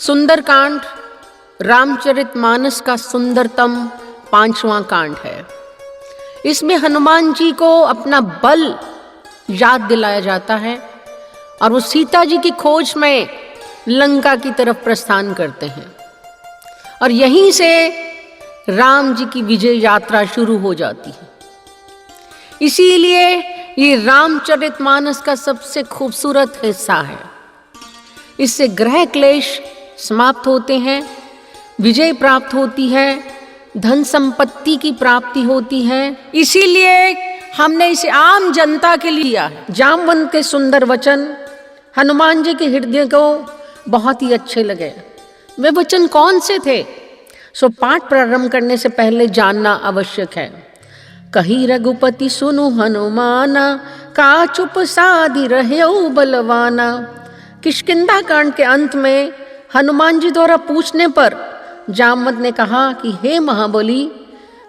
सुंदरकांड रामचरितमानस का सुंदरतम 5वां कांड है। इसमें हनुमान जी को अपना बल याद दिलाया जाता है और वो सीता जी की खोज में लंका की तरफ प्रस्थान करते हैं और यहीं से राम जी की विजय यात्रा शुरू हो जाती है। इसीलिए ये रामचरितमानस का सबसे खूबसूरत हिस्सा है। इससे ग्रह क्लेश समाप्त होते हैं, विजय प्राप्त होती है, धन संपत्ति की प्राप्ति होती है। इसीलिए हमने इसे आम जनता के लिए लिया है। जामवंत के सुंदर वचन हनुमान जी के हृदय को बहुत ही अच्छे लगे। वे वचन कौन से थे? सो पाठ प्रारंभ करने से पहले जानना आवश्यक है। कही रघुपति सुनु हनुमाना, का चुप साधि रहउ बलवाना। किष्किंधा कांड के अंत में हनुमान जी द्वारा पूछने पर जामवंत ने कहा कि हे महाबली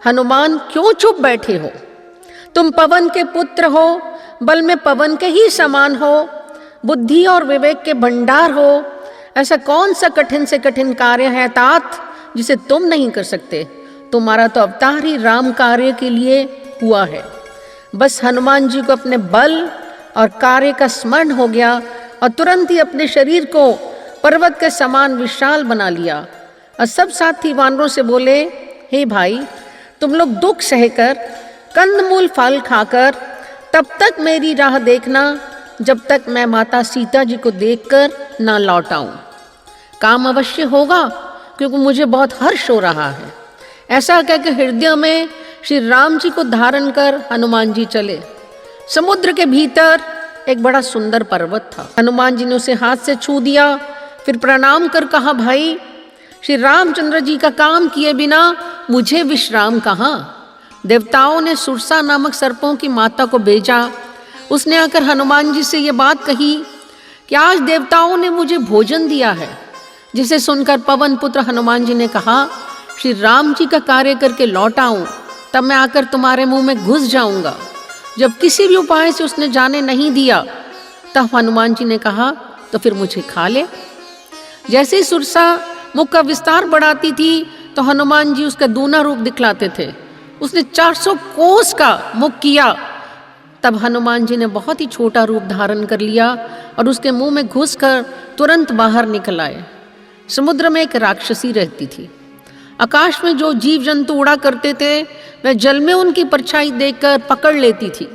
हनुमान, क्यों चुप बैठे हो? तुम पवन के पुत्र हो, बल में पवन के ही समान हो, बुद्धि और विवेक के भंडार हो। ऐसा कौन सा कठिन से कठिन कार्य है तात जिसे तुम नहीं कर सकते? तुम्हारा तो अवतार ही राम कार्य के लिए हुआ है। बस हनुमान जी को अपने बल और कार्य का स्मरण हो गया और तुरंत ही अपने शरीर को पर्वत के समान विशाल बना लिया और सब साथी वानरों से बोले, हे भाई, तुम लोग दुख सहकर कंदमूल फल खाकर तब तक मेरी राह देखना जब तक मैं माता सीता जी को देखकर ना लौट आऊं। काम अवश्य होगा क्योंकि मुझे बहुत हर्ष हो रहा है। ऐसा कहकर हृदय में श्री राम जी को धारण कर हनुमान जी चले। समुद्र के भीतर एक बड़ा सुंदर पर्वत था। हनुमान जी ने उसे हाथ से छू दिया, फिर प्रणाम कर कहा, भाई, श्री रामचंद्र जी का काम किए बिना मुझे विश्राम कहाँ? देवताओं ने सुरसा नामक सर्पों की माता को भेजा। उसने आकर हनुमान जी से ये बात कही कि आज देवताओं ने मुझे भोजन दिया है। जिसे सुनकर पवन पुत्र हनुमान जी ने कहा, श्री राम जी का कार्य करके लौट आऊं, तब मैं आकर तुम्हारे मुंह में घुस जाऊंगा। जब किसी भी उपाय से उसने जाने नहीं दिया, तब हनुमान जी ने कहा, तो फिर मुझे खा ले। जैसे ही सुरसा मुख का विस्तार बढ़ाती थी तो हनुमान जी उसका दूना रूप दिखलाते थे। उसने 400 कोस का मुख किया, तब हनुमान जी ने बहुत ही छोटा रूप धारण कर लिया और उसके मुंह में घुसकर तुरंत बाहर निकल आए। समुद्र में एक राक्षसी रहती थी। आकाश में जो जीव जंतु उड़ा करते थे वह जल में उनकी परछाई देखकर पकड़ लेती थी।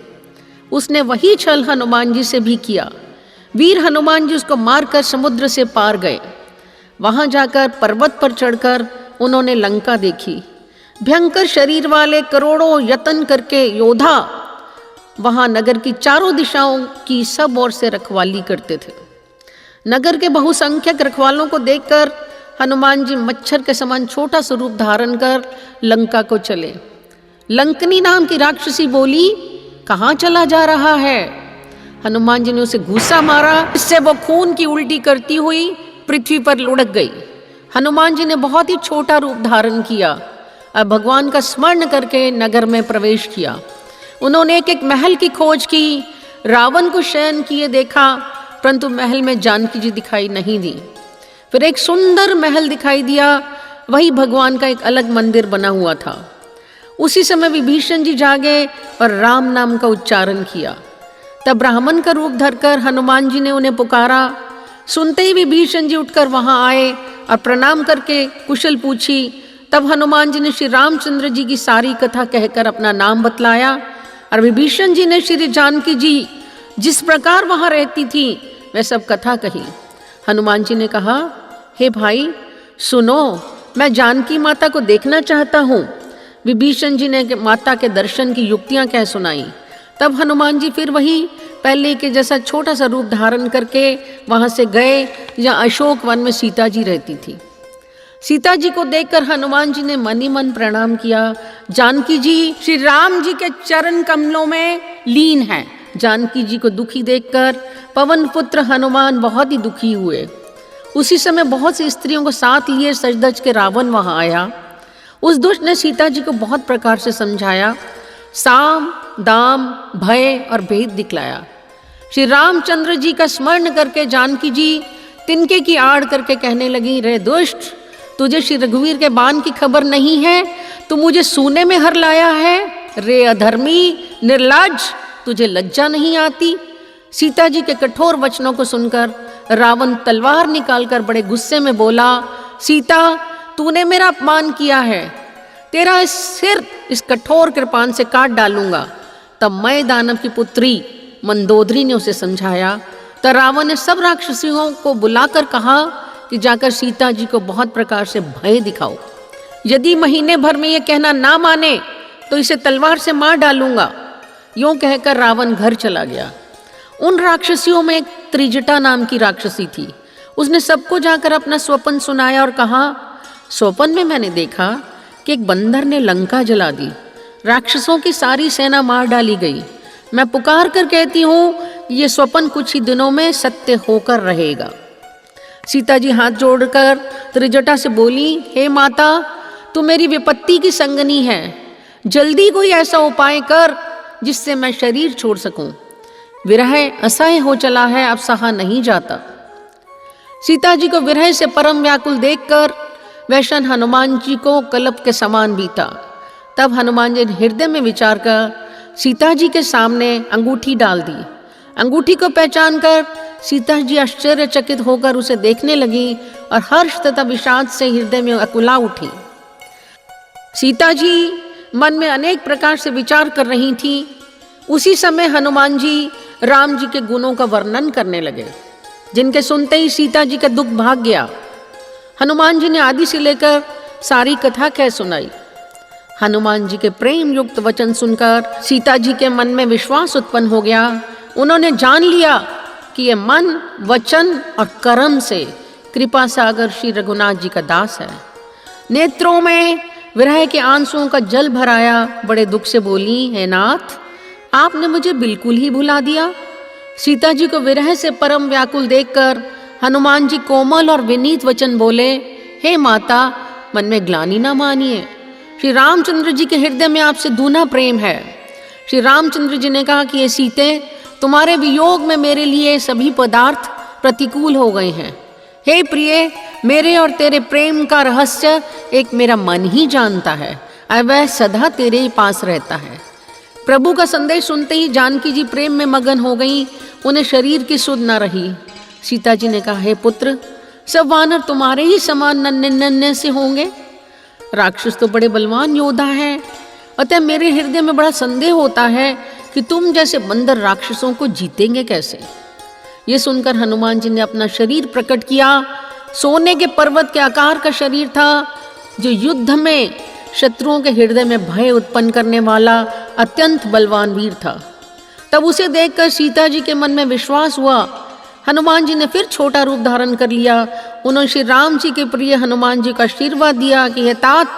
उसने वही छल हनुमान जी से भी किया। वीर हनुमान जी उसको मारकर समुद्र से पार गए। वहां जाकर पर्वत पर चढ़कर उन्होंने लंका देखी। भयंकर शरीर वाले करोड़ों यत्न करके योद्धा वहां नगर की चारों दिशाओं की सब ओर से रखवाली करते थे। नगर के बहुसंख्यक रखवालों को देखकर हनुमान जी मच्छर के समान छोटा स्वरूप धारण कर लंका को चले। लंकनी नाम की राक्षसी बोली, कहाँ चला जा रहा है? हनुमान जी ने उसे घूसा मारा, इससे वो खून की उल्टी करती हुई पृथ्वी पर लुढ़क गई। हनुमान जी ने बहुत ही छोटा रूप धारण किया और भगवान का स्मरण करके नगर में प्रवेश किया। उन्होंने एक एक महल की खोज की। रावण को शयन किए देखा, परंतु महल में जानकी जी दिखाई नहीं दी। फिर एक सुंदर महल दिखाई दिया, वही भगवान का एक अलग मंदिर बना हुआ था। उसी समय विभीषण जी जागे और राम नाम का उच्चारण किया। तब ब्राह्मण का रूप धरकर हनुमान जी ने उन्हें पुकारा। सुनते ही विभीषण जी उठकर वहां आए और प्रणाम करके कुशल पूछी। तब हनुमान जी ने श्री रामचंद्र जी की सारी कथा कहकर अपना नाम बतलाया और विभीषण जी ने श्री जानकी जी जिस प्रकार वहां रहती थी वह सब कथा कही। हनुमान जी ने कहा, हे भाई सुनो, मैं जानकी माता को देखना चाहता हूँ। विभीषण जी ने माता के दर्शन की युक्तियाँ कह सुनाई। तब हनुमान जी फिर वही पहले के जैसा छोटा सा रूप धारण करके वहां से गए जहाँ अशोक वन में सीता जी रहती थी। सीता जी को देखकर हनुमान जी ने मन ही मन प्रणाम किया। जानकी जी श्री राम जी के चरण कमलों में लीन है। जानकी जी को दुखी देखकर पवन पुत्र हनुमान बहुत ही दुखी हुए। उसी समय बहुत सी स्त्रियों को साथ लिए सज धज के रावण वहां आया। उस दुष्ट ने सीता जी को बहुत प्रकार से समझाया, साम दाम भय और भेद दिखलाया। श्री रामचंद्र जी का स्मरण करके जानकी जी तिनके की आड़ करके कहने लगी, रे दुष्ट, तुझे श्री रघुवीर के बाण की खबर नहीं है, तू मुझे सूने में हर लाया है। रे अधर्मी, निर्लज्ज, तुझे लज्जा नहीं आती। सीता जी के कठोर वचनों को सुनकर रावण तलवार निकालकर बड़े गुस्से में बोला, सीता, तूने मेरा अपमान किया है, तेरा इस सिर इस कठोर कृपान से काट डालूंगा। तब मैं दानव की पुत्री मंदोदरी ने उसे समझाया। तब रावण ने सब राक्षसियों को बुलाकर कहा कि जाकर सीता जी को बहुत प्रकार से भय दिखाओ। यदि महीने भर में ये कहना ना माने तो इसे तलवार से मार डालूंगा। यूं कहकर रावण घर चला गया। उन राक्षसियों में एक त्रिजटा नाम की राक्षसी थी। उसने सबको जाकर अपना स्वप्न सुनाया और कहा, स्वप्न में मैंने देखा कि एक बंदर ने लंका जला दी, राक्षसों की सारी सेना मार डाली गई। मैं पुकार कर कहती हूँ ये स्वप्न कुछ ही दिनों में सत्य होकर रहेगा। सीता जी हाथ जोड़कर त्रिजटा से बोली, हे माता, तू मेरी विपत्ति की संगनी है, जल्दी कोई ऐसा उपाय कर जिससे मैं शरीर छोड़ सकूं। विरह असह्य हो चला है, अब सहा नहीं जाता। सीता जी को विरह से परम व्याकुल देखकर वैष्णव हनुमान जी को कल्प के समान बीता। तब हनुमान जी ने हृदय में विचार कर सीता जी के सामने अंगूठी डाल दी। अंगूठी को पहचान कर सीता जी आश्चर्यचकित होकर उसे देखने लगी और हर्ष तथा विषाद से हृदय में अकुला उठी। सीता जी मन में अनेक प्रकार से विचार कर रही थी। उसी समय हनुमान जी राम जी के गुणों का वर्णन करने लगे, जिनके सुनते ही सीता जी का दुख भाग गया। हनुमान जी ने आदि से लेकर सारी कथा कह सुनाई। हनुमान जी के प्रेम युक्त वचन सुनकर सीता जी के मन में विश्वास उत्पन्न हो गया। उन्होंने जान लिया कि ये मन, वचन और कर्म से कृपा सागर श्री रघुनाथ जी का दास है। नेत्रों में विरह के आंसुओं का जल भराया, बड़े दुख से बोली, हे नाथ, आपने मुझे बिल्कुल ही भुला दिया। सीता जी को विरह से परम व्याकुल देखकर हनुमान जी कोमल और विनीत वचन बोले, हे माता, मन में ग्लानि ना मानिए। श्री रामचंद्र जी के हृदय में आपसे दूना प्रेम है। श्री रामचंद्र जी ने कहा कि ये सीते, तुम्हारे वियोग में मेरे लिए सभी पदार्थ प्रतिकूल हो गए हैं। हे प्रिय, मेरे और तेरे प्रेम का रहस्य एक मेरा मन ही जानता है और वह सदा तेरे ही पास रहता है। प्रभु का संदेश सुनते ही जानकी जी प्रेम में मगन हो गई। उन्हें शरीर की सुध न रही। सीता जी ने कहा, हे पुत्र, सब वानर तुम्हारे ही समान नन्हे नन्हे से होंगे। राक्षस तो बड़े बलवान योद्धा हैं, अतः मेरे हृदय में बड़ा संदेह होता है कि तुम जैसे बंदर राक्षसों को जीतेंगे कैसे। ये सुनकर हनुमान जी ने अपना शरीर प्रकट किया। सोने के पर्वत के आकार का शरीर था, जो युद्ध में शत्रुओं के हृदय में भय उत्पन्न करने वाला अत्यंत बलवान वीर था। तब उसे देखकर सीता जी के मन में विश्वास हुआ। हनुमान जी ने फिर छोटा रूप धारण कर लिया। उन्होंने श्री राम जी के प्रिय हनुमान जी का आशीर्वाद दिया कि हे तात,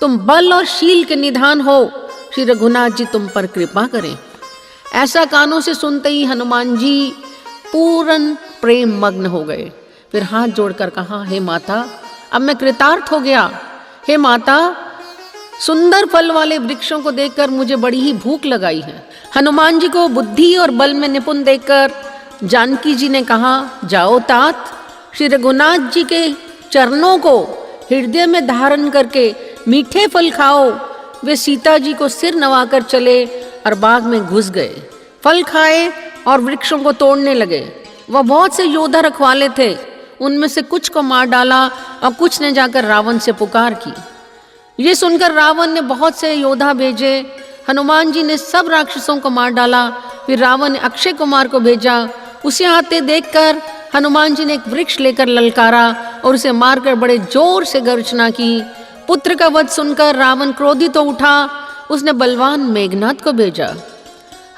तुम बल और शील के निधान हो, श्री रघुनाथ जी तुम पर कृपा करें। ऐसा कानों से सुनते ही हनुमान जी पूर्ण प्रेम मग्न हो गए। फिर हाथ जोड़कर कहा, हे माता, अब मैं कृतार्थ हो गया। हे माता, सुंदर फल वाले वृक्षों को देखकर मुझे बड़ी ही भूख लगाई है। हनुमान जी को बुद्धि और बल में निपुण देखकर जानकी जी ने कहा, जाओ तात, श्री रघुनाथ जी के चरणों को हृदय में धारण करके मीठे फल खाओ। वे सीता जी को सिर नवाकर चले और बाग में घुस गए। फल खाए और वृक्षों को तोड़ने लगे। वह बहुत से योद्धा रखवाले थे, उनमें से कुछ को मार डाला और कुछ ने जाकर रावण से पुकार की। ये सुनकर रावण ने बहुत से योद्धा भेजे। हनुमान जी ने सब राक्षसों को मार डाला। फिर रावण ने अक्षय कुमार को भेजा। उसे आते देखकर हनुमान जी ने एक वृक्ष लेकर ललकारा और उसे मारकर बड़े जोर से गर्जना की। पुत्र का वध सुनकर रावण क्रोधित हो उठा। उसने बलवान मेघनाद को भेजा।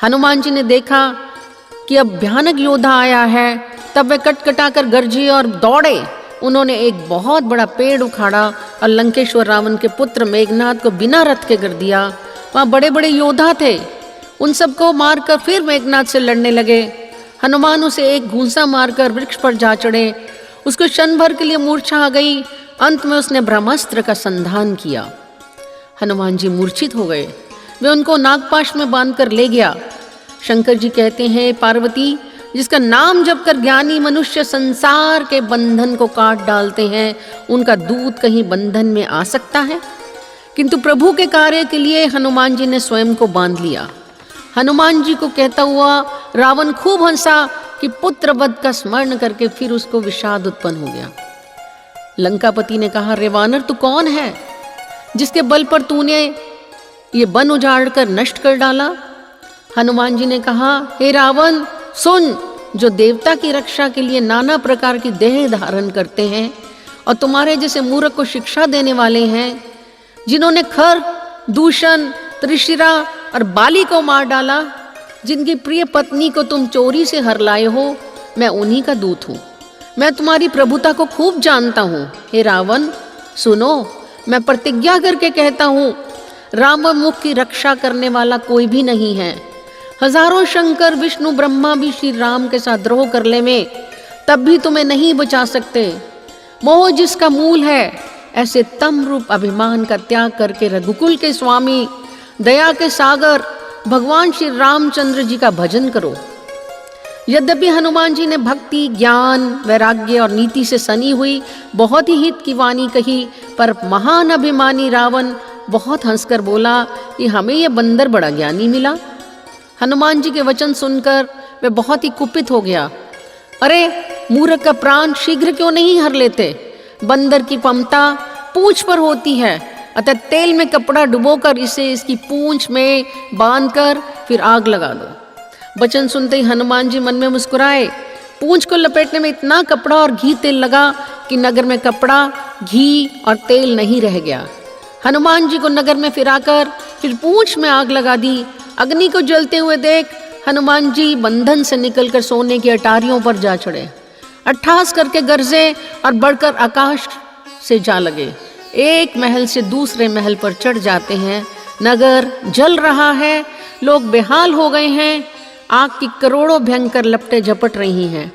हनुमान जी ने देखा कि अब भयानक योद्धा आया है, तब वे कटकटाकर गरजे और दौड़े। उन्होंने एक बहुत बड़ा पेड़ उखाड़ा और लंकेश्वर रावण के पुत्र मेघनाद को बिना रथ के गिर दिया। वहाँ बड़े बड़े योद्धा थे, उन सबको मारकर फिर मेघनाद से लड़ने लगे। हनुमान उसे एक घूंसा मारकर वृक्ष पर जा चढ़े। उसको क्षण भर के लिए मूर्छा आ गई। अंत में उसने ब्रह्मास्त्र का संधान किया। हनुमान जी मूर्छित हो गए। वे उनको नागपाश में बांधकर ले गया। शंकर जी कहते हैं, पार्वती, जिसका नाम जपकर ज्ञानी मनुष्य संसार के बंधन को काट डालते हैं, उनका दूत कहीं बंधन में आ सकता है? किंतु प्रभु के कार्य के लिए हनुमान जी ने स्वयं को बांध लिया। हनुमान जी को कहता हुआ रावण खूब हंसा कि पुत्र वध का स्मरण करके फिर उसको विषाद उत्पन्न हो गया। लंकापति ने कहा, रे वानर, तू कौन है जिसके बल पर तूने ये वन उजाड़ कर नष्ट कर डाला? हनुमान जी ने कहा, हे रावण, सुन, जो देवता की रक्षा के लिए नाना प्रकार की देह धारण करते हैं और तुम्हारे जैसे मूर्ख को शिक्षा देने वाले हैं, जिन्होंने खर, दूषण, त्रिशिरा और बाली को मार डाला, जिनकी प्रिय पत्नी को तुम चोरी से हर लाए हो, मैं उन्हीं का दूत हूँ। मैं तुम्हारी प्रभुता को खूब जानता हूँ। हे रावण, सुनो, मैं प्रतिज्ञा करके कहता हूँ, राम मुख की रक्षा करने वाला कोई भी नहीं है। हजारों शंकर, विष्णु, ब्रह्मा भी श्री राम के साथ द्रोह कर ले में, तब भी तुम्हें नहीं बचा सकते। मोह जिसका मूल है, ऐसे तम रूप अभिमान का त्याग करके रघुकुल के स्वामी, दया के सागर भगवान श्री रामचंद्र जी का भजन करो। यद्यपि हनुमान जी ने भक्ति, ज्ञान, वैराग्य और नीति से सनी हुई बहुत ही हित की वाणी कही, पर महान अभिमानी रावण बहुत हंसकर बोला कि हमें यह बंदर बड़ा ज्ञानी मिला। हनुमान जी के वचन सुनकर वे बहुत ही कुपित हो गया। अरे मूर्ख का प्राण शीघ्र क्यों नहीं हर लेते? बंदर की ममता पूंछ पर होती है, अतः तेल में कपड़ा डुबोकर इसे इसकी पूंछ में बांधकर फिर आग लगा दो। वचन सुनते ही हनुमान जी मन में मुस्कुराए। पूंछ को लपेटने में इतना कपड़ा और घी तेल लगा कि नगर में कपड़ा, घी और तेल नहीं रह गया। हनुमान जी को नगर में फिराकर फिर पूंछ में आग लगा दी। अग्नि को जलते हुए देख हनुमान जी बंधन से निकलकर सोने की अटारियों पर जा चढ़े। अट्ठास करके गरजे और बढ़कर आकाश से जा लगे। एक महल से दूसरे महल पर चढ़ जाते हैं। नगर जल रहा है, लोग बेहाल हो गए हैं, आग की करोड़ों भयंकर लपटें झपट रही हैं।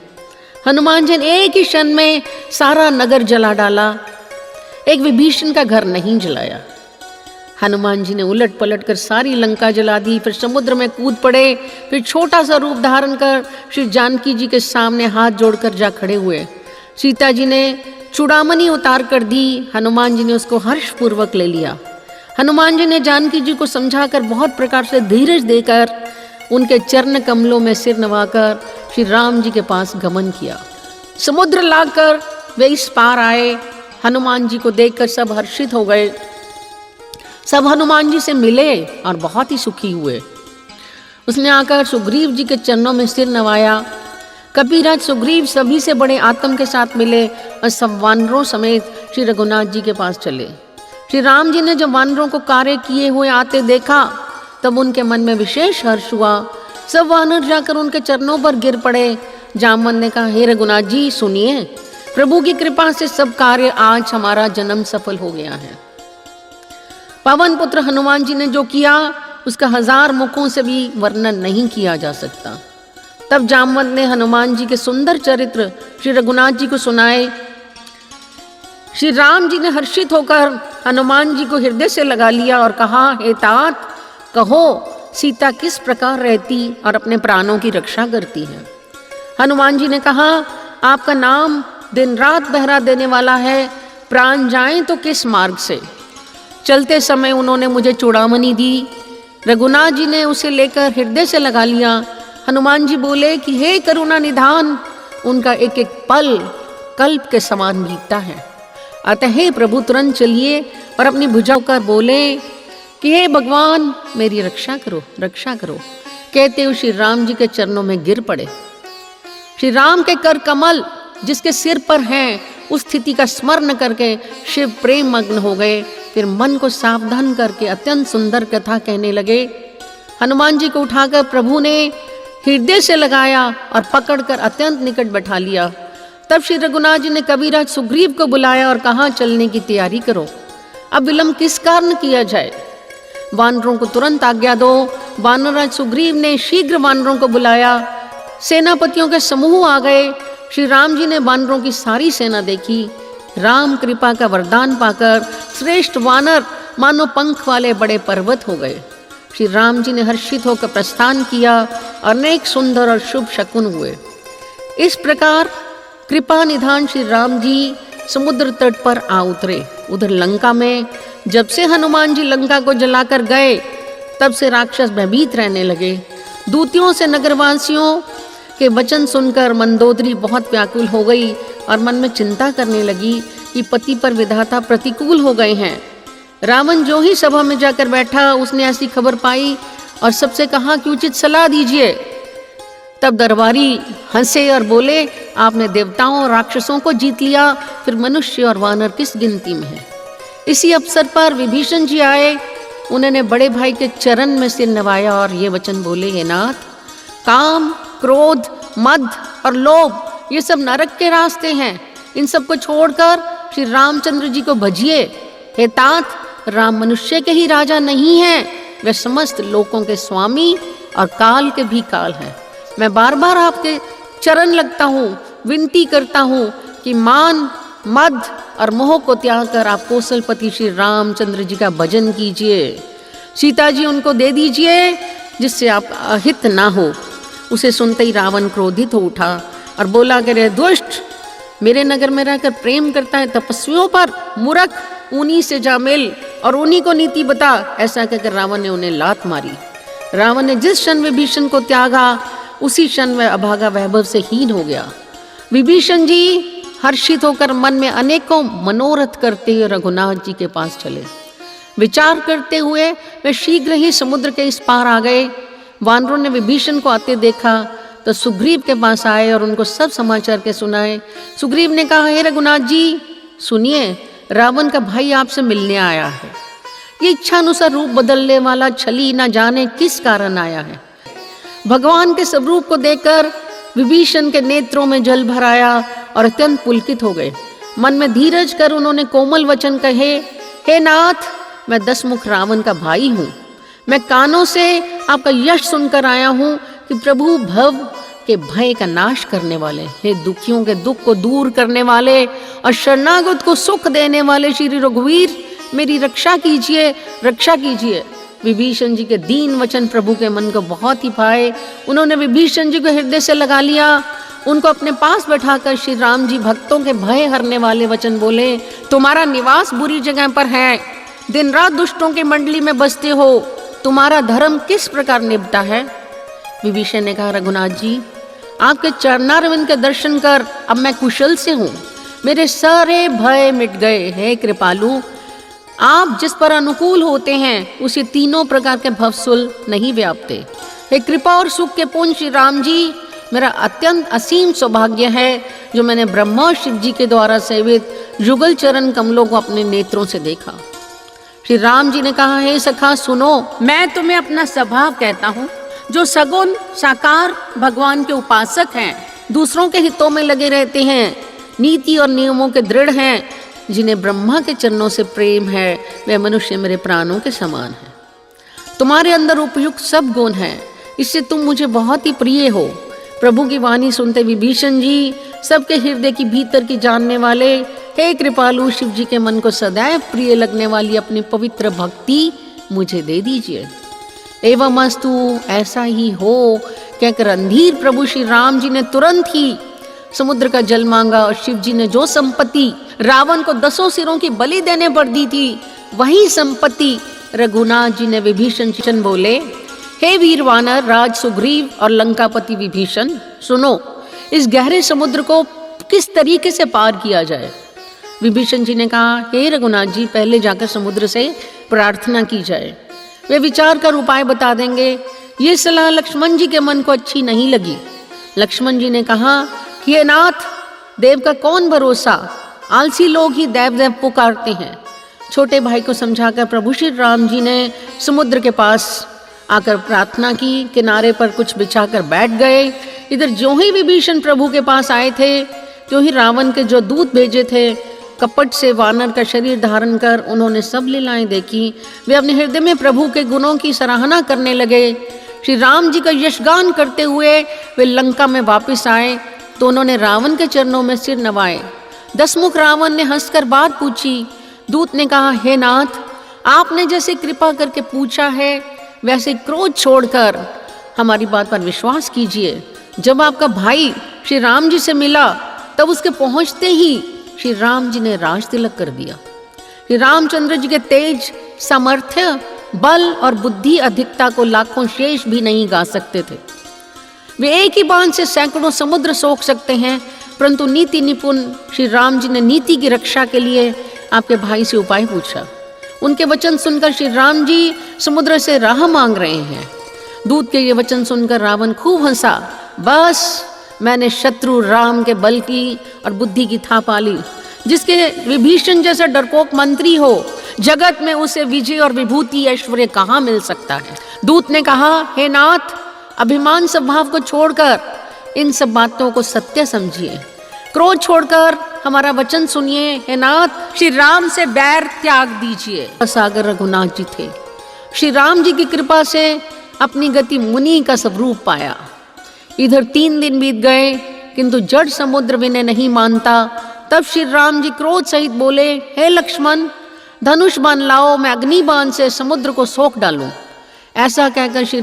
हनुमान जी ने एक ही क्षण में सारा नगर जला डाला, एक विभीषण का घर नहीं जलाया। हनुमान जी ने उलट पलट कर सारी लंका जला दी, फिर समुद्र में कूद पड़े, फिर छोटा सा रूप धारण कर श्री जानकी जी के सामने हाथ जोड़कर जा खड़े हुए। सीता जी ने चूड़ामणि उतार कर दी, हनुमान जी ने उसको हर्षपूर्वक ले लिया। हनुमान जी ने जानकी जी को समझाकर बहुत प्रकार से धीरज देकर उनके चरण कमलों में सिर नवाकर श्री राम जी के पास गमन किया। समुद्र लाकर वे इस पार आए। हनुमान जी को देखकर सब हर्षित हो गए। सब हनुमान जी से मिले और बहुत ही सुखी हुए। उसने आकर सुग्रीव जी के चरणों में सिर नवाया। कपिराज सुग्रीव सभी से बड़े आत्म के साथ मिले और सब वानरों समेत श्री रघुनाथ जी के पास चले। श्री राम जी ने जब वानरों को कार्य किए हुए आते देखा, तब उनके मन में विशेष हर्ष हुआ। सब वानर जाकर उनके चरणों पर गिर पड़े। जामवंत ने कहा, हे रघुनाथ जी, सुनिए, प्रभु की कृपा से सब कार्य आज हमारा जन्म सफल हो गया है। पवन पुत्र हनुमान जी ने जो किया उसका 1000 मुखों से भी वर्णन नहीं किया जा सकता। तब जामवंत ने हनुमान जी के सुंदर चरित्र श्री रघुनाथ जी को सुनाए। श्री राम जी ने हर्षित होकर हनुमान जी को हृदय से लगा लिया और कहा, हे तात, कहो सीता किस प्रकार रहती और अपने प्राणों की रक्षा करती है? हनुमान जी ने कहा, आपका नाम दिन रात पहरा देने वाला है, प्राण जाएं तो किस मार्ग से? चलते समय उन्होंने मुझे चूड़ामणि दी। रघुनाथ जी ने उसे लेकर हृदय से लगा लिया। हनुमान जी बोले कि हे करुणा निधान, उनका एक एक पल कल्प के समान बीतता है। अतः हे प्रभु, तुरंत चलिए और अपनी भुजा कर बोले कि हे भगवान, मेरी रक्षा करो, रक्षा करो। कहते हुए श्री राम जी के चरणों में गिर पड़े। श्री राम के कर कमल जिसके सिर पर हैं, उस स्थिति का स्मरण करके शिव प्रेम मग्न हो गए। फिर मन को सावधान करके अत्यंत सुंदर कथा कहने लगे। हनुमान जी को उठाकर प्रभु ने हृदय से लगाया और पकड़कर अत्यंत निकट बैठा लिया। तब श्री रघुनाथ जी ने कविराज सुग्रीव को बुलाया और कहा, चलने की तैयारी करो, अब विलंब किस कारण किया जाए? वानरों को तुरंत आज्ञा दो। वानरराज सुग्रीव ने शीघ्र वानरों को बुलाया। सेनापतियों के समूह आ गए। श्री राम जी ने वानरों की सारी सेना देखी। राम कृपा का वरदान पाकर श्रेष्ठ वानर मानो पंख वाले बड़े पर्वत हो गए। श्री राम जी ने हर्षित होकर प्रस्थान किया। अनेक सुंदर और शुभ शकुन हुए। इस प्रकार कृपा निधान श्री राम जी समुद्र तट पर आ उतरे। उधर लंका में जब से हनुमान जी लंका को जलाकर गए तब से राक्षस भयभीत रहने लगे। दूतियों से नगरवासियों के वचन सुनकर मंदोदरी बहुत व्याकुल हो गई और मन में चिंता करने लगी कि पति पर विधाता प्रतिकूल हो गए हैं। रावण जो ही सभा में जाकर बैठा उसने ऐसी खबर पाई और सबसे कहा कि उचित सलाह दीजिए। तब दरबारी हंसे और बोले, आपने देवताओं और राक्षसों को जीत लिया, फिर मनुष्य और वानर किस गिनती में है। इसी अवसर पर विभीषण जी आए। उन्होंने बड़े भाई के चरण में सिर नवाया और ये वचन बोले, हे नाथ, काम, क्रोध, मद और लोभ ये सब नरक के रास्ते हैं। इन सब को छोड़कर श्री रामचंद्र जी को भजिए। हे तात, राम मनुष्य के ही राजा नहीं हैं, वे समस्त लोकों के स्वामी और काल के भी काल हैं। मैं बार बार आपके चरण लगता हूँ, विनती करता हूँ कि मान, मद और मोह को त्याग कर आप कौशलपति श्री रामचंद्र जी का भजन कीजिए। सीता जी उनको दे दीजिए जिससे आप अहित ना हो। उसे सुनते ही रावण क्रोधित हो उठा और बोला कि रे दुष्ट, मेरे नगर में रहकर प्रेम करता है तपस्वियों पर, मूर्ख, उन्हीं से जा मिल और उन्हीं को नीति बता। ऐसा कहकर रावण ने उन्हें लात मारी। रावण ने जिस क्षण विभीषण को त्यागा उसी क्षण वह अभागा वैभव से हीन हो गया। विभीषण जी हर्षित होकर मन में अनेकों मनोरथ करते हुए रघुनाथ जी के पास चले। विचार करते हुए वे शीघ्र ही समुद्र के इस पार आ गए। वानरों ने विभीषण को आते देखा तो सुग्रीव के पास आए और उनको सब समाचार के सुनाए। सुग्रीव ने कहा, हे रघुनाथ जी सुनिए, रावण का भाई आपसे मिलने आया है। ये इच्छानुसार रूप बदलने वाला छली न जाने किस कारण आया है। भगवान के स्वरूप को देखकर विभीषण के नेत्रों में जल भर आया और अत्यंत पुलकित हो गए। मन में धीरज कर उन्होंने कोमल वचन कहे, हे नाथ, मैं दशमुख रावण का भाई हूँ। मैं कानों से आपका यश सुनकर आया हूँ कि प्रभु भव के भय का नाश करने वाले, हे दुखियों के दुख को दूर करने वाले और शरणागत को सुख देने वाले श्री रघुवीर, मेरी रक्षा कीजिए, रक्षा कीजिए। विभीषण जी के दीन वचन प्रभु के मन को बहुत ही भाए। उन्होंने विभीषण जी को हृदय से लगा लिया। उनको अपने पास बैठाकर श्री राम जी भक्तों के भय हरने वाले वचन बोले, तुम्हारा निवास बुरी जगह पर है, दिन रात दुष्टों की मंडली में बसते हो, तुम्हारा धर्म किस प्रकार निपटा है। विभीषण ने कहा, रघुनाथ जी, आपके चरणारविंद के दर्शन कर अब मैं कुशल से हूँ, मेरे सारे भय मिट गए। हे कृपालु, आप जिस पर अनुकूल होते हैं उसे तीनों प्रकार के भवसुल नहीं व्यापते। हे कृपा और सुख के पूर्ण श्री राम जी, मेरा अत्यंत असीम सौभाग्य है जो मैंने ब्रह्मा और शिव जी के द्वारा सेवित युगल चरण कमलों को अपने नेत्रों से देखा। श्री राम जी ने कहा, हे सखा सुनो, मैं तुम्हें अपना स्वभाव कहता हूँ। जो सगुण साकार भगवान के उपासक हैं, दूसरों के हितों में लगे रहते हैं, नीति और नियमों के दृढ़ हैं, जिन्हें ब्रह्मा के चरणों से प्रेम है, वे मनुष्य मेरे प्राणों के समान हैं। तुम्हारे अंदर उपयुक्त सब गुण हैं, इससे तुम मुझे बहुत ही प्रिय हो। प्रभु की वाणी सुनते विभीषण जी सबके हृदय की भीतर की जानने वाले, हे कृपालु, शिव जी के मन को सदैव प्रिय लगने वाली अपनी पवित्र भक्ति मुझे दे दीजिए। एवं अस्तु, ऐसा ही हो कहकर रणधीर प्रभु श्री राम जी ने तुरंत ही समुद्र का जल मांगा और शिव जी ने जो संपत्ति रावण को 10 सिरों की बलि देने पर दी थी, वही संपत्ति रघुनाथ जी ने विभीषण बोले, हे वीर वानर राज सुग्रीव और लंकापति विभीषण, सुनो, इस गहरे समुद्र को किस तरीके से पार किया जाए। विभीषण जी ने कहा, हे रघुनाथ जी, पहले जाकर समुद्र से प्रार्थना की जाए, वे विचार कर उपाय बता देंगे। ये सलाह लक्ष्मण जी के मन को अच्छी नहीं लगी। लक्ष्मण जी ने कहा कि हे नाथ, देव का कौन भरोसा, आलसी लोग ही देव देव पुकारते हैं। छोटे भाई को समझाकर प्रभु श्री राम जी ने समुद्र के पास आकर प्रार्थना की, किनारे पर कुछ बिछाकर बैठ गए। इधर जो ही विभीषण प्रभु के पास आए थे, त्यों ही रावण के जो दूत भेजे थे, कपट से वानर का शरीर धारण कर उन्होंने सब लीलाएं देखी। वे अपने हृदय में प्रभु के गुणों की सराहना करने लगे। श्री राम जी का यशगान करते हुए वे लंका में वापस आए तो उन्होंने रावण के चरणों में सिर नवाए। दशमुख रावण ने हंसकर बात पूछी। दूत ने कहा, हे नाथ, आपने जैसे कृपा करके पूछा है वैसे क्रोध छोड़कर हमारी बात पर विश्वास कीजिए। जब आपका भाई श्री राम जी से मिला तब उसके पहुंचते ही श्री राम जी ने राज तिलक कर दिया। श्री रामचंद्र जी के तेज, सामर्थ्य, बल और बुद्धि अधिकता को लाखों शेष भी नहीं गा सकते थे। वे एक ही बाण से सैकड़ों समुद्र सोख सकते हैं, परंतु नीति निपुण श्री राम जी ने नीति की रक्षा के लिए आपके भाई से उपाय पूछा। उनके वचन सुनकर श्री राम जी समुद्र से राह मांग रहे हैं। दूत के ये वचन सुनकर रावण खूब हंसा। बस मैंने शत्रु राम के बल की और बुद्धि की था पाली। जिसके विभीषण जैसा डरपोक मंत्री हो, जगत में उसे विजय और विभूति ऐश्वर्य कहाँ मिल सकता है। दूत ने कहा, हे नाथ, अभिमान स्वभाव को छोड़कर इन सब बातों को सत्य समझिए। क्रोध छोड़कर हमारा वचन सुनिए। हे नाथ, श्री राम से बैर त्याग दीजिए। सागर रघुनाथ जी थे। श्री राम जी की कृपा से अपनी गति मुनि का स्वरूप पाया। इधर 3 दिन बीत गए, किंतु जड़ समुद्र विनय नहीं मानता। तब श्री राम जी क्रोध सहित बोले, हे लक्ष्मण, धनुष बाण लाओ, मैं अग्नि बाण से समुद्र को सोख डालूं। ऐसा कहकर श्री